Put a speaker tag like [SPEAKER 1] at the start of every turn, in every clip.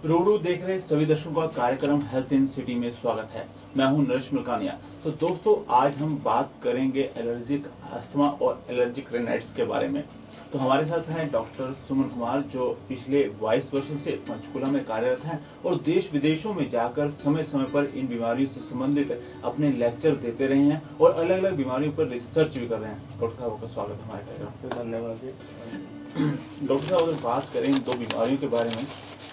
[SPEAKER 1] रोडू देख रहे सभी दर्शकों का कार्यक्रम हेल्थ इन सिटी में स्वागत है। मैं हूं नरेश मलकानिया। तो दोस्तों, आज हम बात करेंगे एलर्जिक अस्थमा और एलर्जिक राइनाइटिस के बारे में। तो हमारे साथ हैं डॉक्टर सुमन कुमार, जो पिछले 22 वर्षों से पंचकुला में कार्यरत हैं और देश विदेशों में जाकर समय समय पर इन बीमारियों से संबंधित अपने लेक्चर देते रहे हैं और अलग अलग बीमारियों पर रिसर्च भी कर रहे हैं। डॉक्टर साहब का स्वागत हमारे कार्यक्रम।
[SPEAKER 2] धन्यवाद जी।
[SPEAKER 1] डॉक्टर साहब, अगर बात करें इन दो बीमारियों के बारे में,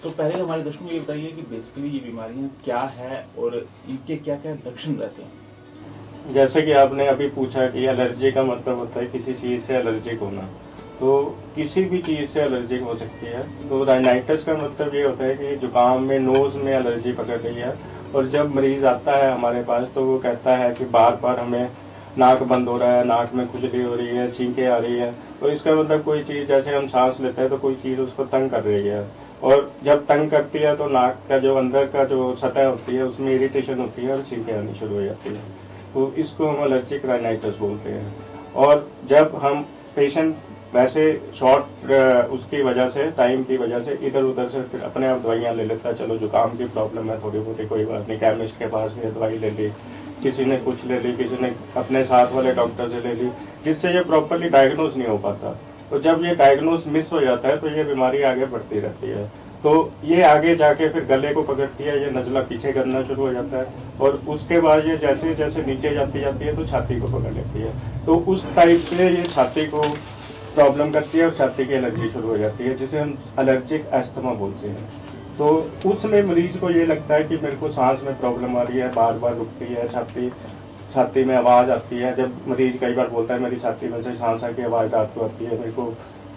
[SPEAKER 1] तो पहले हमारे दर्शकों को ये बताइए कि बेसिकली ये बीमारियां क्या है और इनके क्या क्या लक्षण रहते हैं।
[SPEAKER 2] जैसे कि आपने अभी पूछा कि एलर्जी का मतलब होता है किसी चीज़ से एलर्जिक होना, तो किसी भी चीज़ से एलर्जिक हो सकती है। तो राइनाइटिस का मतलब ये होता है कि जुकाम में, नोज़ में एलर्जी पकड़ रही है, और जब मरीज़ आता है हमारे पास तो वो कहता है कि बार बार हमें नाक बंद हो रहा है, नाक में खुजली हो रही है, छींकें आ रही है। तो इसका मतलब कोई चीज़, जैसे हम सांस लेते हैं तो कोई चीज़ उसको तंग कर रही है, और जब तंग करती है तो नाक का जो अंदर का जो सतह होती है उसमें इरिटेशन होती है और छींकें आनी शुरू हो जाती है। तो इसको हम एलर्जिक राइनाइटिस बोलते हैं। और जब हम पेशेंट वैसे शॉर्ट उसकी वजह से, टाइम की वजह से इधर उधर से फिर अपने आप दवाइयाँ ले लेता है, चलो जुकाम की प्रॉब्लम है थोड़ी बहुत, कोई बात नहीं, केमिस्ट के पास ये दवाई ले ली, किसी ने कुछ ले ली, किसी ने अपने साथ वाले डॉक्टर से ले ली, जिससे ये प्रॉपरली डायग्नोज नहीं हो पाता। तो जब ये डायग्नोज मिस हो जाता है तो ये बीमारी आगे बढ़ती रहती है। तो ये आगे जाके फिर गले को पकड़ती है, ये नज़ला पीछे करना शुरू हो जाता है, और उसके बाद ये जैसे जैसे नीचे जाती जाती है तो छाती को पकड़ लेती है। तो उस टाइप से ये छाती को प्रॉब्लम करती है और छाती की एलर्जी शुरू हो जाती है, जिसे हम एलर्जिक अस्थमा बोलते हैं। तो उसमें मरीज को ये लगता है कि मेरे को सांस में प्रॉब्लम आ रही है, बार बार रुकती है छाती में आवाज़ आती है। जब मरीज कई बार बोलता है मेरी छाती में से सांस की आवाज़ रात को आती है, मेरे को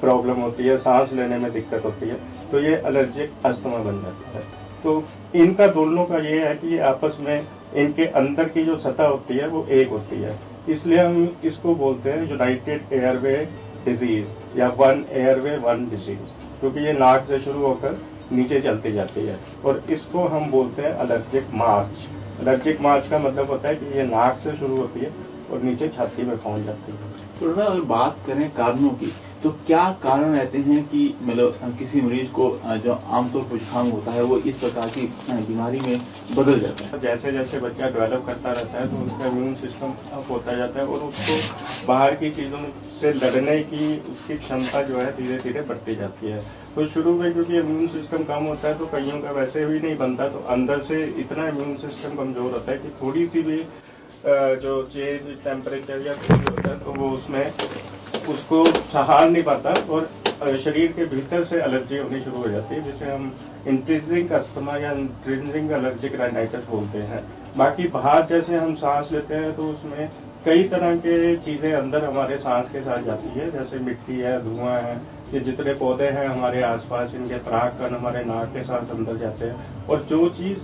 [SPEAKER 2] प्रॉब्लम होती है, सांस लेने में दिक्कत होती है, तो ये एलर्जिक अस्थमा बन जाता है। तो इनका दोनों का ये है कि आपस में इनके अंदर की जो सतह होती है वो एक होती है, इसलिए हम इसको बोलते हैं यूनाइटेड एयरवे डिजीज या वन एयरवे वन डिजीज, क्योंकि ये नाक से शुरू होकर नीचे चलती जाती है। और इसको हम बोलते हैं एलर्जिक मार्च। एलर्जिक मार्च का मतलब होता है कि ये नाक से शुरू होती है और नीचे छाती में पहुंच जाती है।
[SPEAKER 1] तो अगर बात करें कारणों की, तो क्या कारण रहते हैं कि मतलब किसी मरीज को जो आमतौर पर जुकाम होता है वो इस प्रकार की बीमारी में बदल जाता है?
[SPEAKER 2] जैसे जैसे बच्चा डेवलप करता रहता है तो उसका इम्यून सिस्टम अप होता जाता है, और उसको बाहर की चीज़ों से लड़ने की उसकी क्षमता जो है धीरे धीरे बढ़ती जाती है। तो शुरू में क्योंकि इम्यून सिस्टम कम होता है तो कईयों का वैसे भी नहीं बनता, तो अंदर से इतना इम्यून सिस्टम कमज़ोर होता है कि थोड़ी सी भी जो चेंज टेम्परेचर या कुछ होता है तो वो उसमें उसको सहार नहीं पाता, और शरीर के भीतर से एलर्जी होनी शुरू हो जाती है, जिसे हम इंट्रिंसिक अस्थमा या इंट्रिंसिक एलर्जिक राइनाइटिस बोलते हैं। बाकी बाहर जैसे हम सांस लेते हैं तो उसमें कई तरह के चीज़ें अंदर हमारे सांस के साथ जाती है, जैसे मिट्टी है, धुआं है, ये जितने पौधे हैं हमारे आसपास, इनके परागकण हमारे नाक के साथ अंदर जाते हैं, और जो चीज़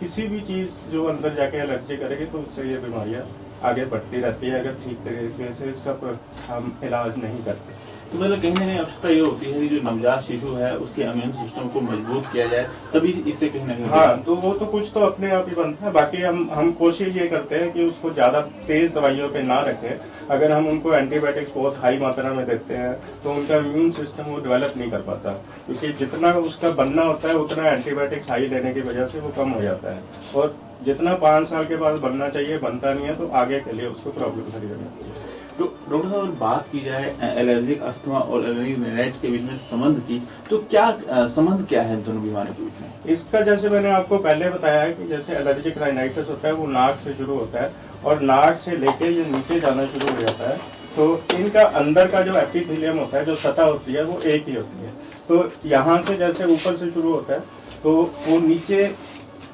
[SPEAKER 2] किसी भी चीज़ जो अंदर जाके एलर्जी करेगी तो उससे ये बीमारियाँ आगे बढ़ती रहती है, अगर ठीक तरीके से इसका हम इलाज नहीं करते।
[SPEAKER 1] तो मतलब कहीं ना कहीं आवश्यकता ये होती है कि जो नवजात शिशु है उसके इम्यून सिस्टम को मजबूत किया जाए, तभी इससे कहीं ना कहीं।
[SPEAKER 2] हाँ, तो वो तो कुछ तो अपने आप ही बनता है। बाकी हम कोशिश ये करते हैं कि उसको ज़्यादा तेज दवाइयों पे ना रखें। अगर हम उनको एंटीबायोटिक्स बहुत हाई मात्रा में देते हैं तो उनका इम्यून सिस्टम वो डेवलप नहीं कर पाता, क्योंकि जितना उसका बनना होता है उतना एंटीबायोटिक्स हाई लेने की वजह से वो कम हो जाता है, और जितना 5 साल के बाद बनना चाहिए बनता नहीं है, तो आगे के लिए उसको प्रॉब्लम खड़ी हो जाती है।
[SPEAKER 1] डॉक्टर साहब, बात की जाए एलर्जिक अस्थमा और एलर्जिक राइनाइटिस के बीच में संबंध की, तो क्या संबंध क्या है दोनों बीमारियों के बीच में?
[SPEAKER 2] इसका जैसे मैंने आपको पहले बताया है कि जैसे एलर्जिक राइनाइटिस होता है वो नाक से शुरू होता है, और नाक से लेके ये नीचे जाना शुरू हो जाता है। तो इनका अंदर का जो एपिथेलियम होता है, जो सतह होती है, वो एक ही होती है। तो यहाँ से जैसे ऊपर से शुरू होता है तो वो नीचे,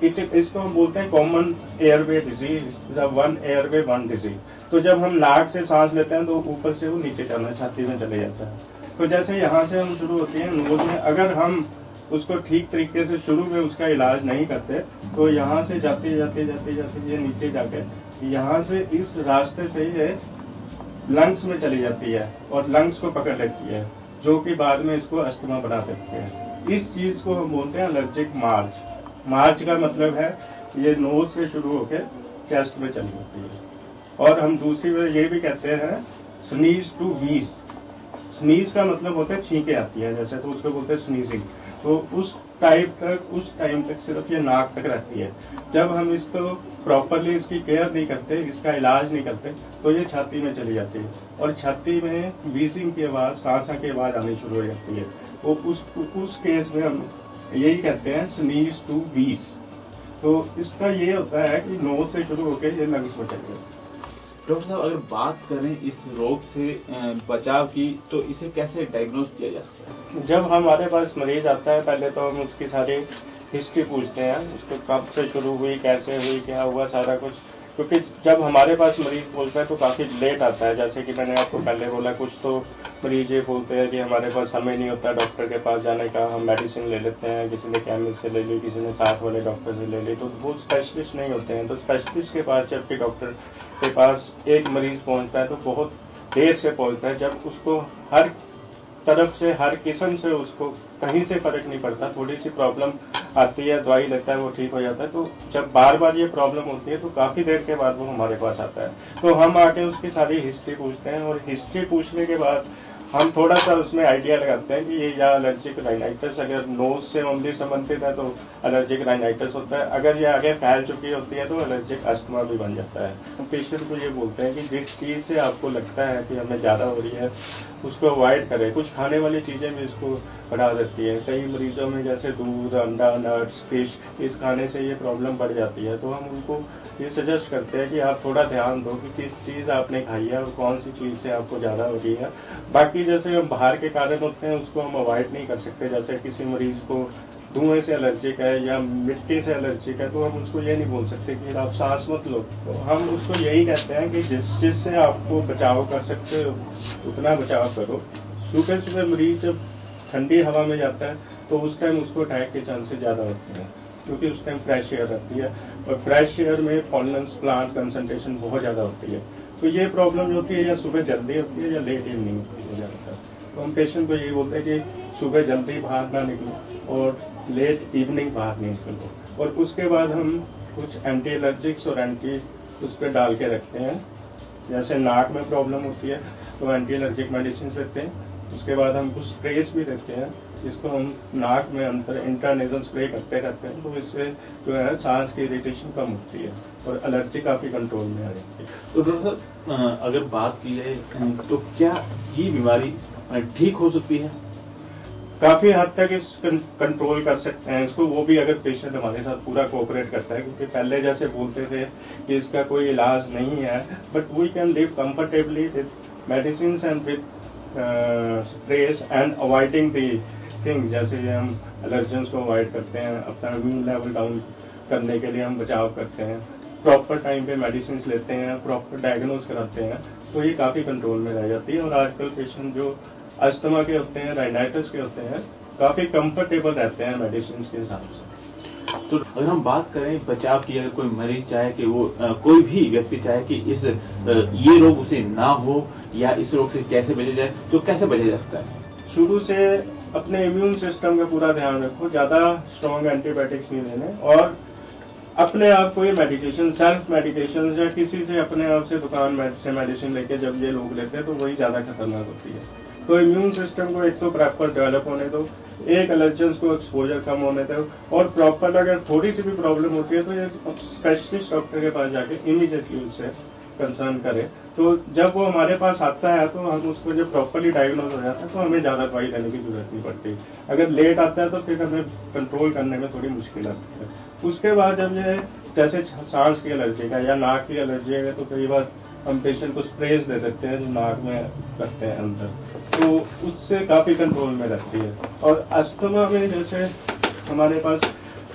[SPEAKER 2] इसको हम बोलते हैं common airway disease, one airway one disease. तो जब हम नाक से सांस लेते हैं तो ऊपर से वो नीचे जाना, छाती में चले जाता है। तो जैसे यहाँ से हम शुरू होती है नोज में, अगर हम उसको ठीक तरीके से शुरू में उसका इलाज नहीं करते तो यहाँ से जाते जाते जाते जाते ये नीचे जाके यहाँ से इस रास्ते से ये लंग्स में चली जाती है और लंग्स को पकड़ लेती है, जो कि बाद में इसको अस्थमा बना देती है। इस चीज़ को हम बोलते हैं एलर्जिक मार्च। मार्च का मतलब है ये नोज से शुरू होकर चेस्ट में चली जाती है। और हम दूसरी वजह ये भी कहते हैं स्नीज टू वीज। स्नीज का मतलब होता है छींकें आती है जैसे, तो उसको बोलते हैं स्नीजिंग। तो उस टाइम तक सिर्फ ये नाक तक रहती है। जब हम इसको प्रॉपरली इसकी केयर नहीं करते, इसका इलाज नहीं करते, तो ये छाती में चली जाती है और छाती में वीजिंग की आवाज़, सांसा की आवाज़ आनी शुरू हो जाती है। वो उस केस में हम यही कहते हैं स्नीज टू वीज। तो इसका ये होता है कि नोज से शुरू होकर ये लंग्स में चले जाते हैं।
[SPEAKER 1] डॉक्टर साहब, अगर बात करें इस रोग से बचाव की, तो इसे कैसे डायग्नोज किया जा सकता है?
[SPEAKER 2] जब हमारे पास मरीज आता है, पहले तो हम उसकी सारी हिस्ट्री पूछते हैं, उसको कब से शुरू हुई, कैसे हुई, क्या हुआ, सारा कुछ। क्योंकि जब हमारे पास मरीज बोलता है तो काफ़ी लेट आता है। जैसे कि मैंने आपको पहले बोला, कुछ तो मरीज ये बोलते हैं कि हमारे पास समय नहीं होता डॉक्टर के पास जाने का, हम मेडिसिन ले लेते हैं, किसी ने केमिस्ट से ले ली, किसी ने साथ वाले डॉक्टर से ले ली, तो वो स्पेशलिस्ट नहीं होते हैं। तो स्पेशलिस्ट के पास जबकि डॉक्टर के पास एक मरीज पहुंचता है तो बहुत देर से पहुंचता है, जब उसको हर तरफ से, हर किस्म से उसको कहीं से फर्क नहीं पड़ता। थोड़ी सी प्रॉब्लम आती है, दवाई लेता है, वो ठीक हो जाता है। तो जब बार बार ये प्रॉब्लम होती है तो काफ़ी देर के बाद वो हमारे पास आता है। तो हम आके उसकी सारी हिस्ट्री पूछते हैं और हिस्ट्री पूछने के बाद हम थोड़ा सा उसमें आइडिया लगाते हैं कि ये या एलर्जिक राइनाइटिस, अगर नोज से ओनली संबंधित है तो एलर्जिक राइनाइटिस होता है, अगर ये आगे फैल चुकी होती है तो एलर्जिक अस्थमा भी बन जाता है। हम पेशेंट को ये बोलते हैं कि जिस चीज़ से आपको लगता है कि हमें ज़्यादा हो रही है उसको अवॉइड करें। कुछ खाने वाली चीज़ें भी इसको बढ़ा देती है। कई मरीजों में जैसे दूध, अंडा, नट्स, फिश, इस खाने से ये प्रॉब्लम बढ़ जाती है। तो हम उनको ये सजेस्ट करते हैं कि आप थोड़ा ध्यान दो कि किस चीज़ आपने खाई है और कौन सी चीज़ से आपको ज़्यादा हो रही है। बाकी जैसे हम बाहर के कारण होते हैं उसको हम अवॉइड नहीं कर सकते। जैसे किसी मरीज को धुएं से एलर्जिक है या मिट्टी से एलर्जिक है तो हम उसको ये नहीं बोल सकते कि आप सांस मत लो। तो हम उसको यही कहते हैं कि जिस चीज़ से आपको बचाव कर सकते हो उतना बचाव करो। सुबह सुबह मरीज जब ठंडी हवा में जाता है तो उस टाइम उसको अटैक के चांसेस ज़्यादा होते हैं, क्योंकि उस टाइम फ्रेश एयर रहती है और फ्रेश एयर में पॉलन्स, प्लांट कंसंट्रेशन बहुत ज़्यादा होती है। तो ये प्रॉब्लम जो होती है या सुबह जल्दी होती है या लेट इवनिंग होती है ज़्यादातर। तो हम पेशेंट को यही बोलते हैं कि सुबह जल्दी बाहर ना निकलो और लेट इवनिंग बाहर नहीं निकलो। और उसके बाद हम कुछ एंटी एलर्जिक्स और एंटी उस पर डाल के रखते हैं। जैसे नाक में प्रॉब्लम होती है तो एंटी एलर्जिक मेडिसिन देते हैं। उसके बाद हम कुछ स्प्रेस भी देते हैं जिसको हम नाक में अंदर इंट्रानेजल स्प्रे करते रहते हैं। तो इससे जो है सांस की इरिटेशन कम होती है और एलर्जी काफ़ी कंट्रोल में आ जाती है।
[SPEAKER 1] तो डॉक्टर साहब, अगर बात की जाए तो क्या ये बीमारी ठीक हो सकती है?
[SPEAKER 2] काफ़ी हद तक इस कंट्रोल कर सकते हैं इसको, वो भी अगर पेशेंट हमारे साथ पूरा कोऑपरेट करता है। क्योंकि पहले जैसे बोलते थे कि इसका कोई इलाज नहीं है, but we can live comfortably with medicine and with sprays and avoiding the things. जैसे हम एलर्जेंस को अवॉइड करते हैं, अपना इम्यून लेवल डाउन करने के लिए हम बचाव करते हैं, प्रॉपर टाइम पे मेडिसिन लेते हैं, प्रॉपर डायग्नोज कराते हैं, तो ये काफ़ी कंट्रोल में रह जाती है। और आजकल पेशेंट जो अस्थमा के होते हैं, राइनाइटिस के होते हैं, काफ़ी कंफर्टेबल रहते हैं मेडिसिन के हिसाब से।
[SPEAKER 1] तो अगर हम बात करें बचाव की, अगर कोई मरीज चाहे कि वो कोई भी व्यक्ति चाहे कि इस ये रोग उसे ना हो या इस रोग से कैसे बचा जाए, तो कैसे बचा जा सकता है?
[SPEAKER 2] शुरू से अपने इम्यून सिस्टम का पूरा ध्यान रखो, ज़्यादा स्ट्रॉन्ग एंटीबायोटिक्स नहीं लेने और अपने आप को ये मेडिकेशन, सेल्फ मेडिकेशन या किसी से अपने आप से दुकान से मेडिसिन लेके जब ये लोग लेते हैं तो वही ज़्यादा खतरनाक होती है। तो इम्यून सिस्टम को एक तो प्रॉपर डेवलप होने दो, एक एलर्जेंस को एक्सपोजर कम होने दो और प्रॉपर अगर थोड़ी सी भी प्रॉब्लम होती है तो ये स्पेशलिस्ट डॉक्टर के पास जाके इमीडिएटली उससे कंसर्न करें। तो जब वो हमारे पास आता है तो हम उसको जब प्रॉपरली डायग्नोज हो जाता है तो हमें ज़्यादा दवाई देने की जरूरत नहीं पड़ती। अगर लेट आता है तो फिर हमें कंट्रोल करने में थोड़ी मुश्किल आती है। उसके बाद जब ये जैसे सांस की एलर्जी का या नाक की एलर्जी है तो कई बार हम पेशेंट को स्प्रेस दे देते हैं जो नाक में रखते हैं अंदर, तो उससे काफ़ी कंट्रोल में रहती है। और अस्थमा में जैसे हमारे पास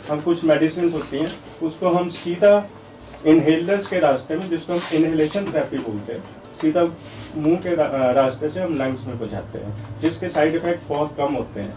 [SPEAKER 2] हम कुछ मेडिसिन होती हैं उसको हम सीधा इनहेलर्स के रास्ते में, जिसको हम इनहेलेशन थेरेपी बोलते हैं, सीधा मुंह के रास्ते से हम लंग्स में पहुंचाते हैं, जिसके साइड इफेक्ट बहुत कम होते हैं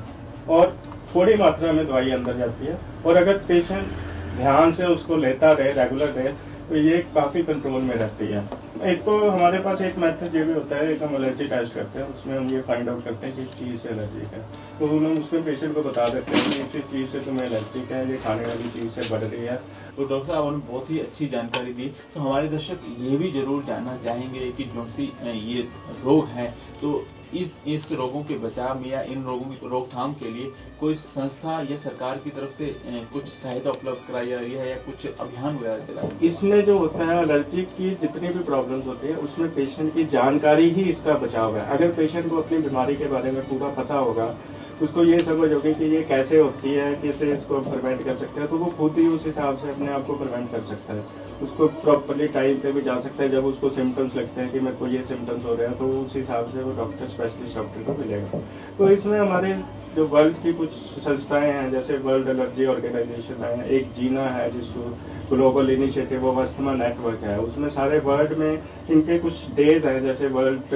[SPEAKER 2] और थोड़ी मात्रा में दवाई अंदर जाती है। और अगर पेशेंट ध्यान से उसको लेता रहे, रेगुलर रहे, तो ये काफ़ी कंट्रोल में रहती है। एक तो हमारे पास एक मेथड ये भी होता है, एक हम एलर्जी टेस्ट करते हैं, उसमें हम ये फाइंड आउट करते हैं कि इस चीज़ से एलर्जी है, तो हम उसमें पेशेंट को बता देते हैं कि इसी चीज़ से तुम्हें एलर्जी है, ये खाने वाली चीज़ से बढ़ रही है।
[SPEAKER 1] तो डॉक्टर साहब आपने बहुत ही अच्छी जानकारी दी। तो हमारे दर्शक ये भी जरूर जानना चाहेंगे कि जो सी ये रोग है तो इस रोगों के बचाव में या इन रोगों की रोकथाम के लिए कोई संस्था या सरकार की तरफ से कुछ सहायता उपलब्ध कराई जा रही है या कुछ अभियान वगैरह चला है?
[SPEAKER 2] इसमें जो होता है एलर्जी की जितनी भी प्रॉब्लम्स होती है उसमें पेशेंट की जानकारी ही इसका बचाव है। अगर पेशेंट को अपनी बीमारी के बारे में पूरा पता होगा, उसको ये समझ होगी कि ये कैसे होती है, कैसे इसको प्रिवेंट कर सकते हैं, तो वो खुद ही उस हिसाब से अपने आप को प्रिवेंट कर सकता है। उसको प्रॉपरली टाइम पे भी जा सकता है। जब उसको सिम्टम्स लगते हैं कि मेरे को ये सिम्टम्स हो रहे हैं, तो उस हिसाब से वो डॉक्टर, स्पेशलिस्ट डॉक्टर को मिलेगा। तो इसमें हमारे जो वर्ल्ड की कुछ संस्थाएं हैं, जैसे वर्ल्ड एलर्जी ऑर्गेनाइजेशन है, एक जीना है जिसको global initiative of asthma network है, उसमें सारे वर्ल्ड में इनके कुछ डेज हैं, जैसे वर्ल्ड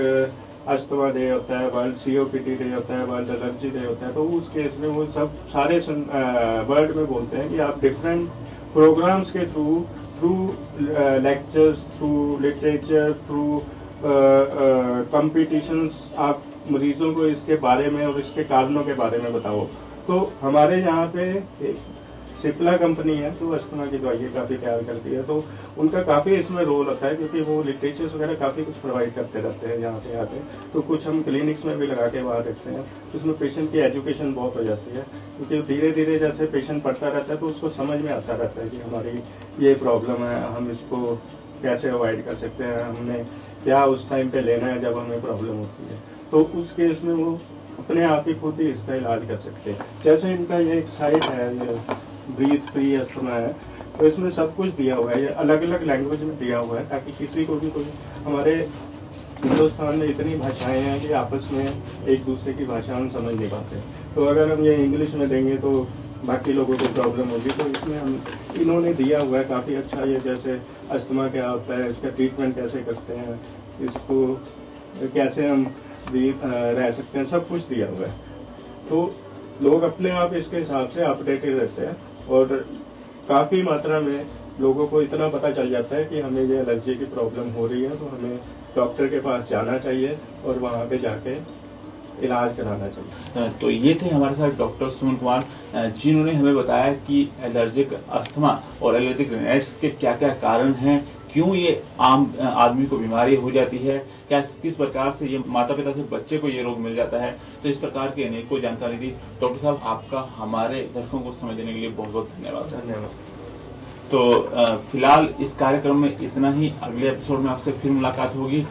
[SPEAKER 2] अस्थमा डे होता है, वर्ल्ड COPD डे होता है, वर्ल्ड एलर्जी डे होता है। तो उस केस में वो सब सारे वर्ल्ड में बोलते हैं कि आप डिफरेंट प्रोग्राम्स के through lectures, through literature, through competitions आप मरीजों को इसके बारे में और इसके कारणों के बारे में बताओ। तो हमारे यहाँ पे एक सिप्ला कंपनी है जो अस्थमा की दवाइयाँ काफ़ी तैयार करती है, तो उनका काफ़ी इसमें रोल होता है, क्योंकि वो लिटरेचर्स वगैरह काफ़ी कुछ प्रोवाइड करते रहते हैं यहाँ पे आते। तो कुछ हम क्लिनिक्स में भी लगा के वहाँ देखते हैं, उसमें पेशेंट की एजुकेशन बहुत हो जाती है, क्योंकि धीरे धीरे जैसे पेशेंट पढ़ता रहता है तो उसको समझ में आता रहता है कि हमारी ये प्रॉब्लम है, हम इसको कैसे अवॉइड कर सकते हैं, हमने क्या उस टाइम पे लेना है जब हमें प्रॉब्लम होती है। तो उस केस में वो अपने आप ही खुद ही इसका इलाज कर सकते हैं। जैसे इनका ये एक साइट है, ये ब्रीथ फ्री अस्थमा है, तो इसमें सब कुछ दिया हुआ है, ये अलग अलग लैंग्वेज में दिया हुआ है, ताकि किसी को भी कोई, हमारे हिंदुस्तान में इतनी भाषाएं हैं कि आपस में एक दूसरे की भाषा हम समझ नहीं पाते। तो अगर हम ये इंग्लिश में देंगे तो बाकी लोगों को प्रॉब्लम होगी। तो इसमें हम इन्होंने दिया हुआ है काफ़ी अच्छा, ये जैसे अस्थमा क्या होता है, इसका ट्रीटमेंट कैसे करते हैं, इसको कैसे हम रह सकते हैं, सब कुछ दिया हुआ है। तो लोग अपने आप इसके हिसाब से अपडेटेड रहते हैं, और काफ़ी मात्रा में लोगों को इतना पता चल जाता है कि हमें ये एलर्जी की प्रॉब्लम हो रही है, तो हमें डॉक्टर के पास जाना चाहिए और वहाँ पे जाके इलाज कराना चाहिए।
[SPEAKER 1] तो ये थे हमारे साथ डॉक्टर सुमन कुमार, जिन्होंने हमें बताया कि एलर्जिक अस्थमा और एलर्जिक रिनाइटिस के क्या क्या कारण हैं, क्यों ये आम आदमी को बीमारी हो जाती है, क्या किस प्रकार से ये माता पिता से बच्चे को ये रोग मिल जाता है। तो इस प्रकार की अनेकों जानकारी दी। डॉक्टर साहब, आपका हमारे दर्शकों को समय देने के लिए बहुत बहुत धन्यवाद। तो फिलहाल इस कार्यक्रम में इतना ही। अगले एपिसोड में आपसे फिर मुलाकात होगी।